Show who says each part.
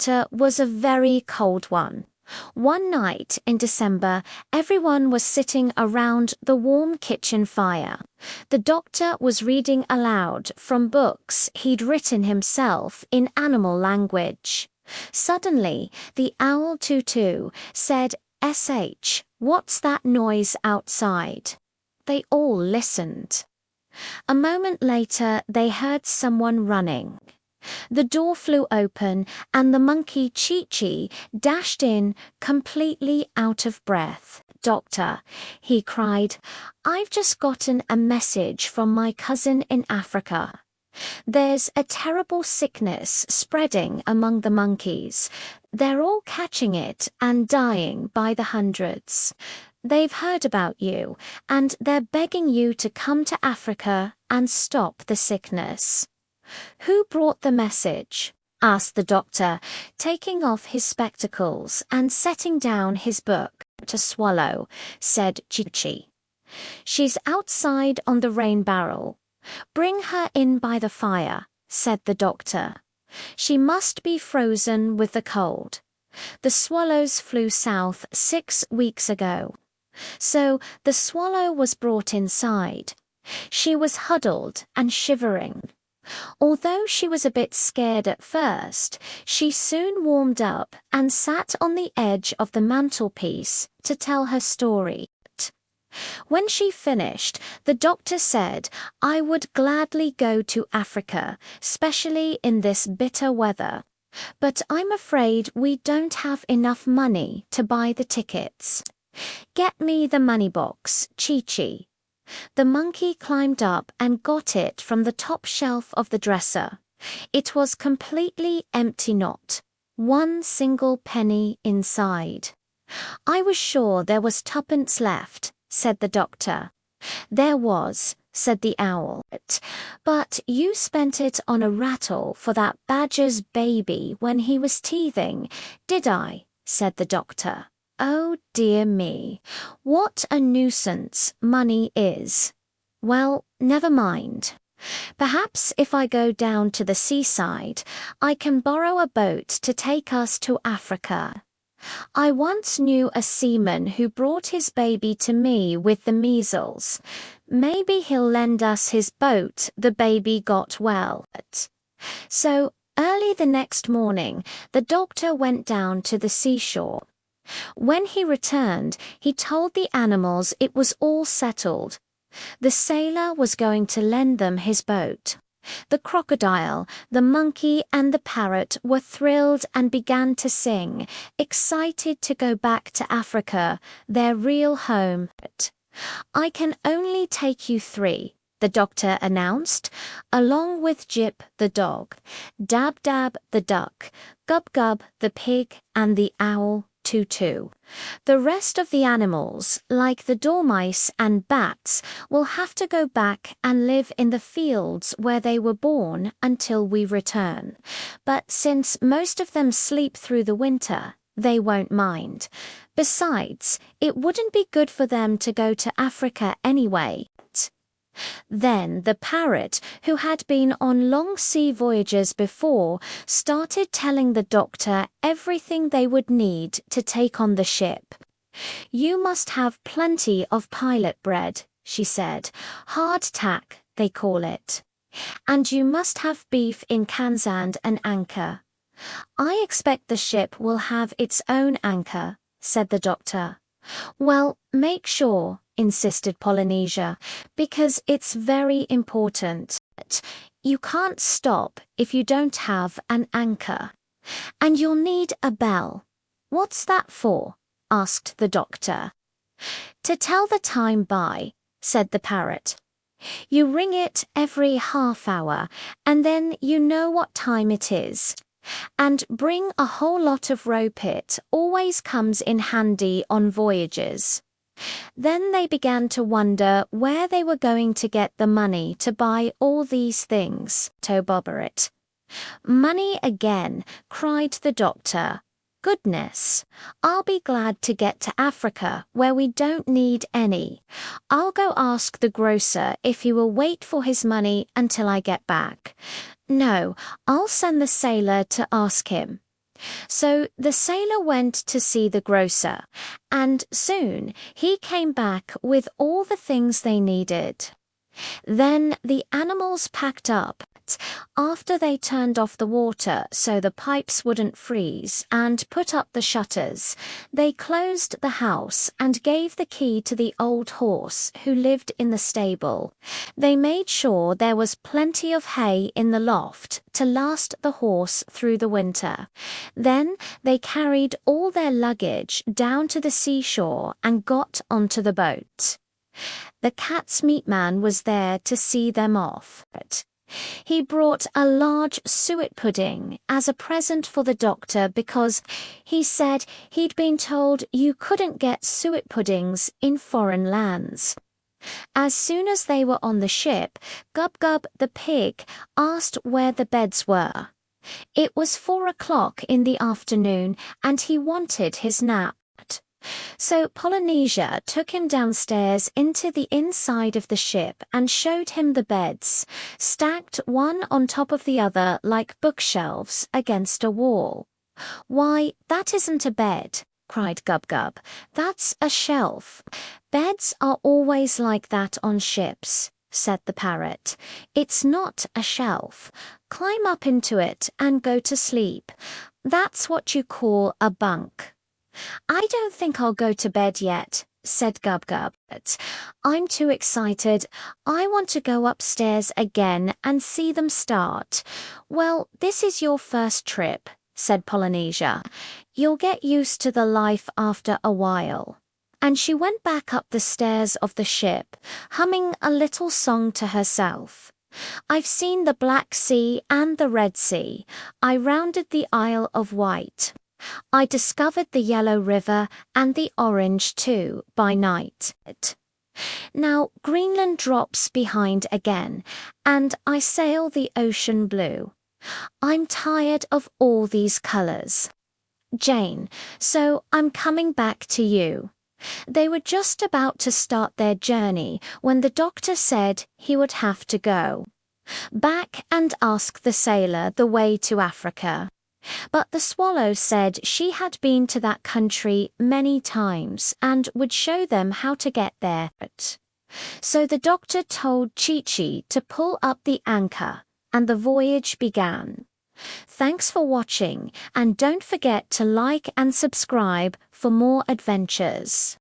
Speaker 1: doctor was a very cold one. One night in December, everyone was sitting around the warm kitchen fire. The doctor was reading aloud from books he'd written himself in animal language. Suddenly, the owl Tutu said, "SH, what's that noise outside?" They all listened. A moment later, they heard someone running. The door flew open, and the monkey Chi-Chi dashed in, completely out of breath. "Doctor," he cried, "I've just gotten a message from my cousin in Africa. There's a terrible sickness spreading among the monkeys. They're all catching it and dying by the hundreds. They've heard about you, and they're begging you to come to Africa and stop the sickness." "Who brought the message?" asked the doctor, taking off his spectacles and setting down his book. "To swallow," said Chi-Chi. "She's outside on the rain barrel. Bring her in by the fire," said the doctor. "She must be frozen with the cold. The swallows flew south 6 weeks ago." So the swallow was brought inside. She was huddled and shivering. Although she was a bit scared at first, she soon warmed up and sat on the edge of the mantelpiece to tell her story. When she finished, the doctor said, "I would gladly go to Africa, especially in this bitter weather. But I'm afraid we don't have enough money to buy the tickets. Get me the money box, Chi-Chi." The monkey climbed up and got it from the top shelf of the dresser. It was completely empty, not one single penny inside. "I was sure there was tuppence left," said the doctor. "There was," said the owl, "but you spent it on a rattle for that badger's baby when he was teething." "Did I?" said the doctor. "Oh dear me, what a nuisance money is. Well, never mind. Perhaps if I go down to the seaside, I can borrow a boat to take us to Africa. I once knew a seaman who brought his baby to me with the measles. Maybe he'll lend us his boat. The baby got well." So early the next morning, the doctor went down to the seashore. When he returned, he told the animals it was all settled. The sailor was going to lend them his boat. The crocodile, the monkey, and the parrot were thrilled and began to sing, excited to go back to Africa, their real home. "I can only take you 3, the doctor announced, along with Jip the dog, Dab Dab the duck, Gub Gub the pig, and the owl Tutu. The rest of the animals, like the dormice and bats, will have to go back and live in the fields where they were born until we return. But since most of them sleep through the winter, they won't mind. Besides, it wouldn't be good for them to go to Africa anyway." Then the parrot, who had been on long sea voyages before, started telling the doctor everything they would need to take on the ship. "You must have plenty of pilot bread," she said. "Hardtack, they call it. And you must have beef in cans and an anchor." "I expect the ship will have its own anchor," said the doctor. "Well, make sure," insisted Polynesia, "because it's very important. You can't stop if you don't have an anchor. And you'll need a bell." "What's that for?" asked the doctor. "To tell the time by," said the parrot. "You ring it every half hour, and then you know what time it is. And bring a whole lot of rope. It always comes in handy on voyages." Then they began to wonder where they were going to get the money to buy all these things. Tobobberet. "Money again," cried the doctor. "Goodness, I'll be glad to get to Africa where we don't need any. I'll go ask the grocer if he will wait for his money until I get back. No, I'll send the sailor to ask him. So the sailor went to see the grocer, and soon he came back with all the things they needed. Then the animals packed up after they turned off the water so the pipes wouldn't freeze and put up the shutters. They closed the house and gave the key to the old horse who lived in the stable. They made sure there was plenty of hay in the loft to last the horse through the winter. Then they carried all their luggage down to the seashore and got onto the boat. The cat's meat man was there to see them off. He brought a large suet pudding as a present for the doctor because he said he'd been told you couldn't get suet puddings in foreign lands. As soon as they were on the ship, Gub-Gub the pig asked where the beds were. It was 4 o'clock in the afternoon and he wanted his nap. So Polynesia took him downstairs into the inside of the ship and showed him the beds, stacked one on top of the other like bookshelves against a wall. "Why, that isn't a bed," cried Gub-Gub. "That's a shelf." "Beds are always like that on ships," said the parrot. "It's not a shelf. Climb up into it and go to sleep. That's what you call a bunk." "I don't think I'll go to bed yet," said Gub-Gub. "I'm too excited. I want to go upstairs again and see them start." "Well, this is your first trip," said Polynesia. "You'll get used to the life after a while." And she went back up the stairs of the ship, humming a little song to herself. "I've seen the Black Sea and the Red Sea. I rounded the Isle of Wight. I discovered the Yellow River and the Orange too by night. Now Greenland drops behind again, and I sail the ocean blue. I'm tired of all these colors, Jane, so I'm coming back to you." They were just about to start their journey when the doctor said he would have to go back and ask the sailor the way to Africa. But the swallow said she had been to that country many times and would show them how to get there. So the doctor told Chi-Chi to pull up the anchor, and the voyage began. Thanks for watching, and don't forget to like and subscribe for more adventures.